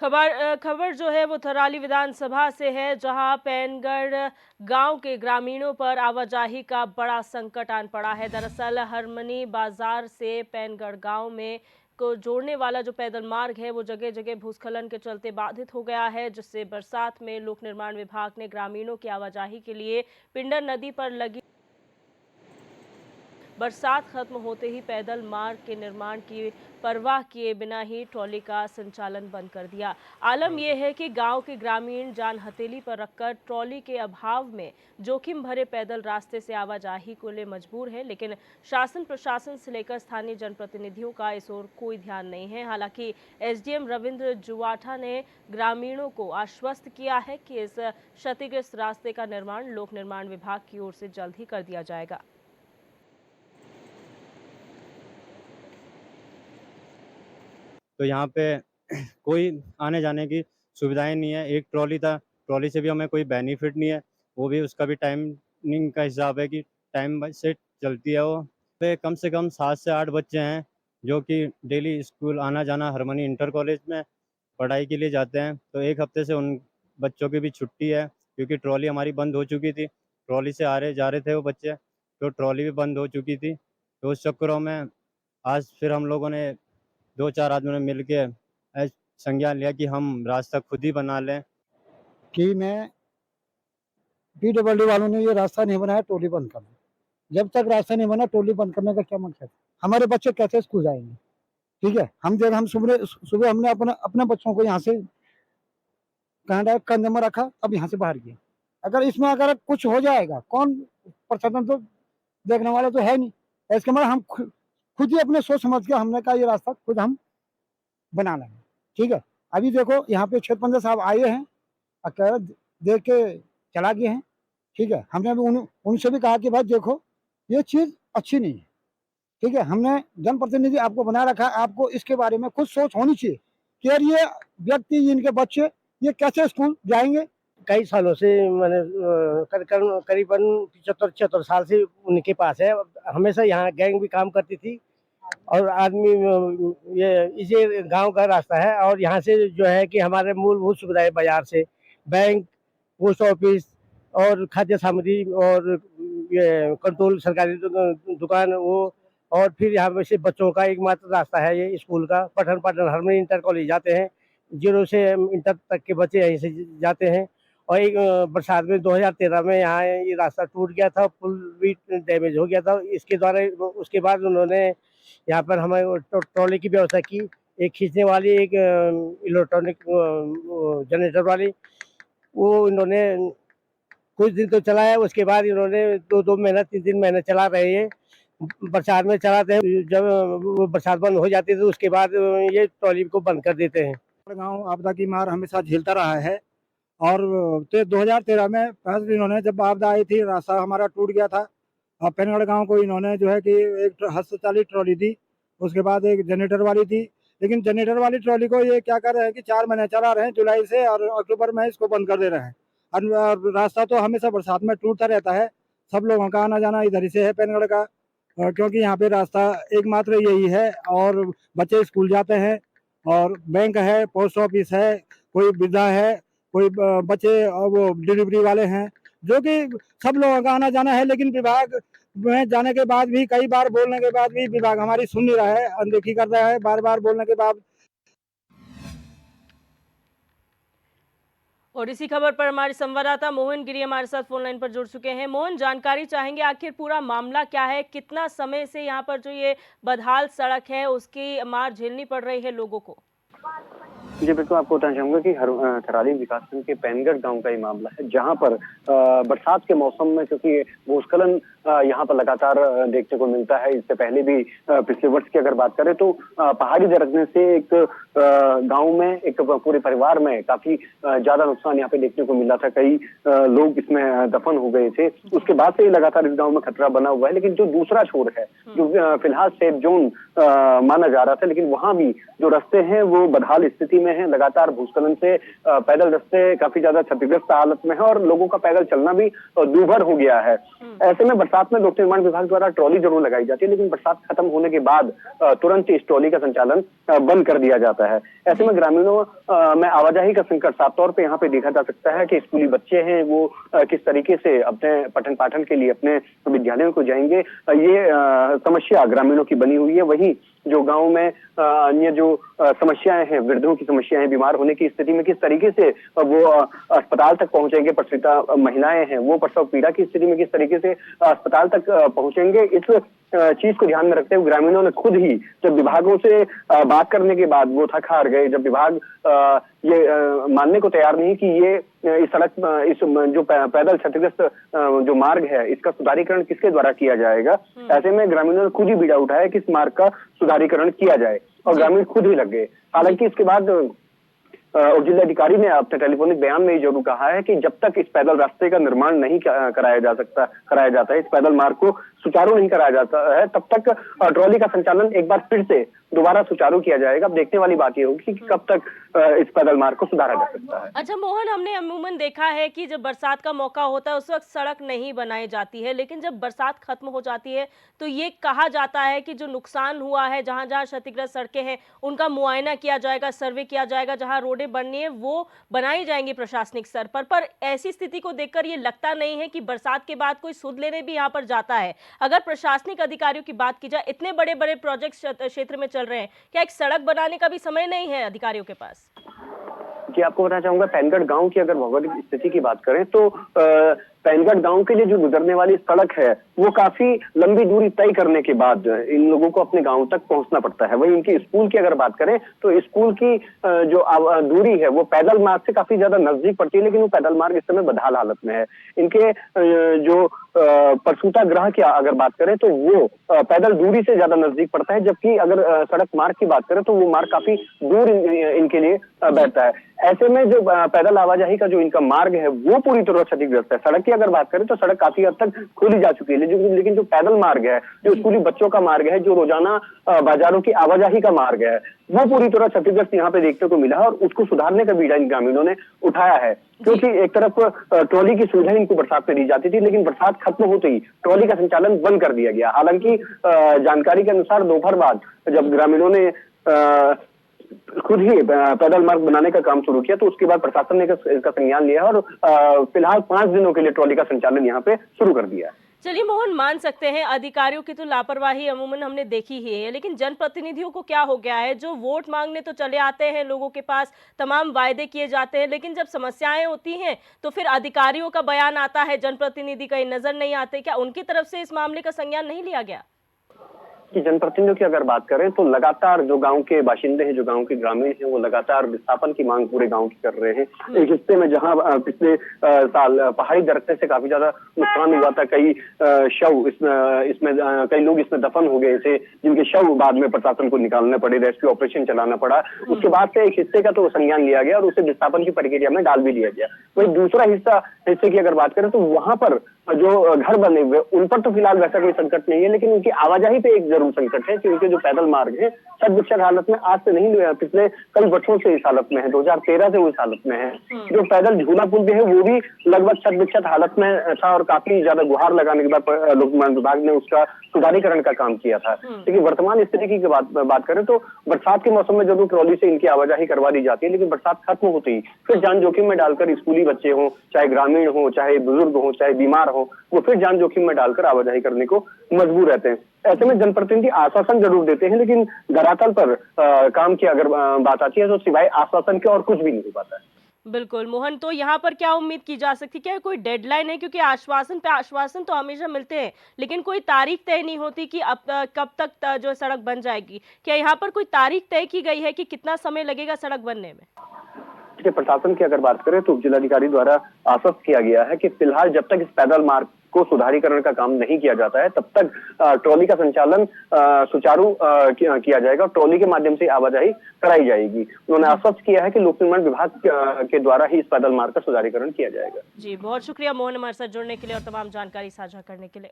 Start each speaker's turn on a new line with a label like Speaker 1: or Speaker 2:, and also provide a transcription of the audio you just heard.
Speaker 1: खबर जो है वो थराली विधानसभा से है, जहां पैनगढ़ गांव के ग्रामीणों पर आवाजाही का बड़ा संकट आन पड़ा है। दरअसल हरमनी बाजार से पैनगढ़ गांव में को जोड़ने वाला जो पैदल मार्ग है वो जगह जगह भूस्खलन के चलते बाधित हो गया है, जिससे बरसात में लोक निर्माण विभाग ने ग्रामीणों की आवाजाही के लिए पिंडर नदी पर लगी बरसात खत्म होते ही पैदल मार्ग के निर्माण की परवाह किए बिना ही ट्रॉली का संचालन बंद कर दिया। आलम यह है कि गांव के ग्रामीण जान हथेली पर रखकर ट्रॉली के अभाव में जोखिम भरे पैदल रास्ते से आवाजाही को लिए मजबूर है, लेकिन शासन प्रशासन से लेकर स्थानीय जनप्रतिनिधियों का इस ओर कोई ध्यान नहीं है। हालांकि एसडीएम रविंद्र जुवाठा ने ग्रामीणों को आश्वस्त किया है कि इस क्षतिग्रस्त रास्ते का निर्माण लोक निर्माण विभाग की ओर से जल्द ही कर दिया जाएगा।
Speaker 2: तो यहाँ पे कोई आने जाने की सुविधाएं नहीं है। एक ट्रॉली था, ट्रॉली से भी हमें कोई बेनिफिट नहीं है। वो भी उसका भी टाइमिंग का हिसाब है कि टाइम से चलती है वो। पे कम से कम 7 से 8 बच्चे हैं जो कि डेली स्कूल आना जाना हरमनी इंटर कॉलेज में पढ़ाई के लिए जाते हैं। तो एक हफ्ते से उन बच्चों की भी छुट्टी है क्योंकि ट्रॉली हमारी बंद हो चुकी थी। ट्रॉली से आ रहे जा रहे थे वो बच्चे, तो ट्रॉली भी बंद हो चुकी थी। तो उस चक्करों में आज फिर हम लोगों ने 2-4 आदमियों ने मिल के संज्ञान लिया कि हम रास्ता खुद ही बना लें।
Speaker 3: कि मैं पीडब्ल्यूडी वालों ने ये रास्ता नहीं बनाया, टोली बंद कर दो। जब तक रास्ता नहीं बना, टोली बंद करने का क्या मकसद? हमारे बच्चे कैसे स्कूल जाएंगे? ठीक है, हम सुबह सुबह हमने अपने बच्चों को यहाँ से कनाडा कंधे में रखा, अब यहाँ से बाहर किया। अगर कुछ हो जाएगा, कौन प्रशासन तो देखने वाला तो है नहीं। इसके मतलब हम खुद ही अपने सोच समझ के हमने कहा ये रास्ता खुद हम बना लेंगे। ठीक है, अभी देखो यहाँ पे क्षेत्र पंडित साहब आए हैं, अकेला देख के चला गए हैं। ठीक है, हमने भी उनसे भी कहा कि भाई देखो ये चीज अच्छी नहीं है। ठीक है, हमने जनप्रतिनिधि आपको बना रखा है, आपको इसके बारे में खुद सोच होनी चाहिए कि यार ये व्यक्ति, इनके बच्चे ये कैसे स्कूल जाएंगे।
Speaker 4: कई सालों से मैंने करीबन 75-76 साल से उनके पास है। हमेशा यहाँ गैंग भी काम करती थी और आदमी ये इसी गांव का रास्ता है। और यहाँ से जो है कि हमारे मूलभूत सुविधाएं बाजार से बैंक, पोस्ट ऑफिस और खाद्य सामग्री और ये कंट्रोल सरकारी दुकान वो, और फिर यहाँ पे से बच्चों का एकमात्र रास्ता है ये स्कूल का। पठन पाठन हरमनी इंटर कॉलेज जाते हैं, 0 से इंटर तक के बच्चे यहीं से जाते हैं। और एक बरसात में 2013 में यहाँ ये रास्ता टूट गया था, पुल भी डैमेज हो गया था। इसके द्वारा उसके बाद उन्होंने यहाँ पर हमें ट्रॉली की व्यवस्था की, एक खींचने वाली, एक इलेक्ट्रॉनिक जनरेटर वाली। वो इन्होंने कुछ दिन तो चलाया, उसके बाद इन्होंने 2 महीना 3 महीने चला रहे हैं। बरसात में चलाते हैं, जब वो बरसात बंद हो जाती है तो उसके बाद ये ट्रॉली को बंद कर देते हैं।
Speaker 3: गांव आपदा की मार हमेशा झेलता रहा है और 2013 में पहले इन्होंने जब आपदा आई थी, रास्ता हमारा टूट गया था। और पेनगढ़ गांव को इन्होंने जो है कि एक हस्तचालित ट्रॉली दी, उसके बाद एक जनरेटर वाली दी। लेकिन जनरेटर वाली ट्रॉली को ये क्या कर रहे हैं कि 4 महीने चला रहे हैं, जुलाई से, और अक्टूबर में इसको बंद कर दे रहे हैं। और रास्ता तो हमेशा बरसात में टूटता रहता है। सब लोगों का आना जाना इधर ही से है पेनगढ़ का, क्योंकि यहाँ पे रास्ता एकमात्र यही है और बच्चे स्कूल जाते हैं और बैंक है, पोस्ट ऑफिस है, कोई वृद्धा है, कोई बच्चे और वो डिलीवरी वाले हैं, जो कि सब लोगों का आना जाना है। लेकिन विभाग में जाने के बाद भी, कई बार बोलने के बाद भी विभाग हमारी सुन नहीं रहा है, अनदेखी कर रहा है बार बार बोलने के बाद।
Speaker 1: और इसी खबर पर हमारे संवाददाता मोहन गिरी हमारे साथ फोन लाइन पर जुड़ चुके हैं। मोहन, जानकारी चाहेंगे आखिर पूरा मामला क्या है, कितना समय से यहाँ पर जो ये बदहाल सड़क है उसकी मार झेलनी पड़ रही है लोगों को?
Speaker 5: जी बिल्कुल, आपको बताना चाहूंगा कि थराली विकासखंड के पैनगढ़ गांव का ये मामला है, जहां पर बरसात के मौसम में क्योंकि भूस्खलन यहाँ पर लगातार देखने को मिलता है। इससे पहले भी पिछले वर्ष की अगर बात करें तो पहाड़ी दरकने से एक गांव में, एक पूरे परिवार में काफी ज्यादा नुकसान यहाँ पे देखने को मिला था। कई लोग इसमें दफन हो गए थे। उसके बाद से लगातार इस गाँव में खतरा बना हुआ है। लेकिन जो दूसरा छोर है, जो फिलहाल सेफ जोन माना जा रहा था, लेकिन वहां भी जो रास्ते हैं वो बदहाल स्थिति में है। लगातार भूस्खलन से पैदल रास्ते काफी ज्यादा क्षतिग्रस्त हालत में है और लोगों का पैदल चलना भी दूभर हो गया है। ऐसे में बरसात बरसात में लोक निर्माण विभाग द्वारा ट्रॉली जरूर लगाई जाती है, लेकिन बरसात खत्म होने के बाद तुरंत इस ट्रॉली का संचालन बंद कर दिया जाता है। ऐसे में ग्रामीणों में आवाजाही का संकट साफ तौर पे यहाँ पे देखा जा सकता है कि स्कूली बच्चे हैं वो किस तरीके से अपने पठन पाठन के लिए अपने विद्यालयों को जाएंगे, ये समस्या ग्रामीणों की बनी हुई है। वहीं जो गांव में अन्य जो समस्याएं हैं, वृद्धों की समस्याएं हैं, बीमार होने की स्थिति में किस तरीके से वो अस्पताल तक पहुंचेंगे, प्रसूता महिलाएं हैं वो प्रसव पीड़ा की स्थिति में किस तरीके से अस्पताल तक पहुंचेंगे, इस चीज को ध्यान में रखते हुए ग्रामीणों ने खुद ही जब विभागों से बात करने के बाद वो थक हार गए, जब विभाग ये मानने को तैयार नहीं कि ये इस सड़क इस जो पैदल क्षतिग्रस्त जो मार्ग है इसका सुधारीकरण किसके द्वारा किया जाएगा, ऐसे में ग्रामीणों ने खुद ही बीड़ा उठाया कि इस मार्ग का सुधारीकरण किया जाए और ग्रामीण खुद ही लग गए। हालांकि इसके बाद उप जिलाधिकारी ने अपने टेलीफोनिक बयान में ये जरूर कहा है कि जब तक इस पैदल रास्ते का निर्माण नहीं कराया जाता है, इस पैदल मार्ग को सुचारू नहीं कराया जाता है, तब तक ट्रॉली का संचालन एक बार फिर से दोबारा सुचारू किया जाएगा। अब देखने वाली बात ये होगी कि कब तक इस पैदल मार्ग को सुधारा जा सकता है।
Speaker 1: अच्छा मोहन, हमने अमूमन देखा है कि जब बरसात का मौका होता है उस वक्त सड़क नहीं बनाई जाती है, लेकिन जब बरसात खत्म हो जाती है तो ये कहा जाता है कि जो नुकसान हुआ है, जहां जहां क्षतिग्रस्त सड़कें हैं उनका मुआयना किया जाएगा, सर्वे किया जाएगा, जहां रोडें बननी है वो बनाई जाएंगी प्रशासनिक स्तर पर ऐसी स्थिति को देखकर ये लगता नहीं है कि बरसात के बाद कोई सुध लेने भी यहाँ पर जाता है। अगर प्रशासनिक अधिकारियों की बात की जाए, इतने बड़े बड़े प्रोजेक्ट क्षेत्र में चल रहे हैं, क्या एक सड़क बनाने का भी समय नहीं है अधिकारियों के पास?
Speaker 5: जी, आपको बताना चाहूंगा, पैनगढ़ गांव की अगर भौगोलिक स्थिति की बात करें तो पैनगढ़ गांव के लिए जो गुजरने वाली सड़क है वो काफी लंबी दूरी तय करने के बाद इन लोगों को अपने गांव तक पहुंचना पड़ता है। वहीं इनकी स्कूल की अगर बात करें तो स्कूल की जो दूरी है वो पैदल मार्ग से काफी ज्यादा नजदीक पड़ती है, लेकिन वो पैदल मार्ग इस समय बदहाल हालत में है। इनके जो प्रसूता गृह की अगर बात करें तो वो पैदल दूरी से ज्यादा नजदीक पड़ता है, जबकि अगर सड़क मार्ग की बात करें तो वो मार्ग काफी दूर इनके लिए बैठता है। ऐसे में जो पैदल आवाजाही का जो इनका मार्ग है वो पूरी तरह क्षतिग्रस्त है। सड़क की अगर बात करें तो सड़क काफी हद तक खोली जा चुकी है, लेकिन जो पैदल मार्ग है, जो स्कूली बच्चों का मार्ग है, जो रोजाना बाजारों की आवाजाही का मार्ग है, वो पूरी तरह क्षतिग्रस्त यहाँ पे देखने को मिला है और उसको सुधारने का बीड़ा इन ग्रामीणों ने उठाया है। क्योंकि एक तरफ ट्रॉली की सुविधा इनको बरसात में दी जाती थी, लेकिन बरसात खत्म होते ही ट्रॉली का संचालन बंद कर दिया गया। हालांकि जानकारी के अनुसार दोपहर बाद जब ग्रामीणों ने खुद ही पैदल मार्ग बनाने का काम शुरू किया तो उसके बाद प्रशासन ने इसका संज्ञान लिया और फिलहाल 5 दिनों के लिए ट्रॉली का संचालन यहाँ पे शुरू कर दिया है।
Speaker 1: चलिए मोहन, मान सकते हैं अधिकारियों की तो लापरवाही अमूमन हमने देखी ही है, लेकिन जनप्रतिनिधियों को क्या हो गया है? जो वोट मांगने तो चले आते हैं लोगों के पास, तमाम वायदे किए जाते हैं, लेकिन जब समस्याएं होती हैं तो फिर अधिकारियों का बयान आता है, जनप्रतिनिधि कहीं नजर नहीं आते। क्या उनकी तरफ से इस मामले का संज्ञान नहीं लिया गया?
Speaker 5: कि जनप्रतिनिधियों की अगर बात करें तो लगातार जो गांव के बाशिंदे हैं, जो गांव के ग्रामीण हैं, वो लगातार विस्थापन की मांग पूरे गांव की कर रहे हैं। एक हिस्से में जहां पिछले साल पहाड़ी दरकने से काफी ज्यादा नुकसान हुआ था, कई शव इसमें कई लोग इसमें दफन हो गए थे, जिनके शव बाद में प्रशासन को निकालने पड़े, रेस्क्यू ऑपरेशन चलाना पड़ा। उसके बाद से एक हिस्से का तो संज्ञान लिया गया और उसे विस्थापन की प्रक्रिया में डाल भी लिया गया। वही दूसरा हिस्से की अगर बात करें तो वहां पर जो घर बने हुए उन पर तो फिलहाल वैसा कोई संकट नहीं है, लेकिन उनकी आवाजाही पे एक जरूर संकट है कि उनके जो पैदल मार्ग है क्षत हालत में आज से नहीं हुआ, पिछले कई वर्षों से इस हालत में है, 2013 से वो इस हालत में है। जो पैदल झूला पुल भी है वो भी लगभग क्षत हालत में था और काफी ज्यादा गुहार लगाने के बाद लोक निर्माण विभाग ने उसका सुधारीकरण का काम किया था। लेकिन वर्तमान स्थिति की बात करें तो बरसात के मौसम में जब ट्रॉली से इनकी आवाजाही करवा दी जाती है, लेकिन बरसात खत्म होती ही फिर जान जोखिम में डालकर स्कूली बच्चे हों, चाहे ग्रामीण हो, चाहे बुजुर्ग हो, चाहे बीमार हो, वो फिर जान जोखिम में डालकर आवाजाही करने को मजबूर रहते हैं। ऐसे में जनप्रतिनिधि आश्वासन जरूर देते हैं, लेकिन धरातल पर काम की अगर बात आती है तो सिवाय आश्वासन के और कुछ भी नहीं हो पाता है।
Speaker 1: बिल्कुल मोहन, तो यहाँ पर क्या उम्मीद की जा सकती है? क्या कोई डेडलाइन है? क्योंकि आश्वासन पे आश्वासन तो हमेशा मिलते हैं, लेकिन कोई तारीख तय नहीं होती कि अब कब तक जो सड़क बन जाएगी। क्या यहाँ पर कोई तारीख तय की गई है कि कितना समय लगेगा सड़क बनने में?
Speaker 5: प्रशासन की अगर बात करें तो जिलाधिकारी द्वारा आश्वस्त किया गया है कि फिलहाल जब तक इस पैदल मार्ग को सुधारीकरण का काम नहीं किया जाता है तब तक ट्रॉली का संचालन सुचारू किया जाएगा, ट्रॉली के माध्यम से आवाजाही कराई जाएगी। उन्होंने आश्वस्त किया है कि लोक निर्माण विभाग के द्वारा ही इस पैदल मार्ग का सुधारीकरण किया जाएगा।
Speaker 1: जी, बहुत शुक्रिया मोहन हमारे साथ जुड़ने के लिए और तमाम जानकारी साझा करने के लिए।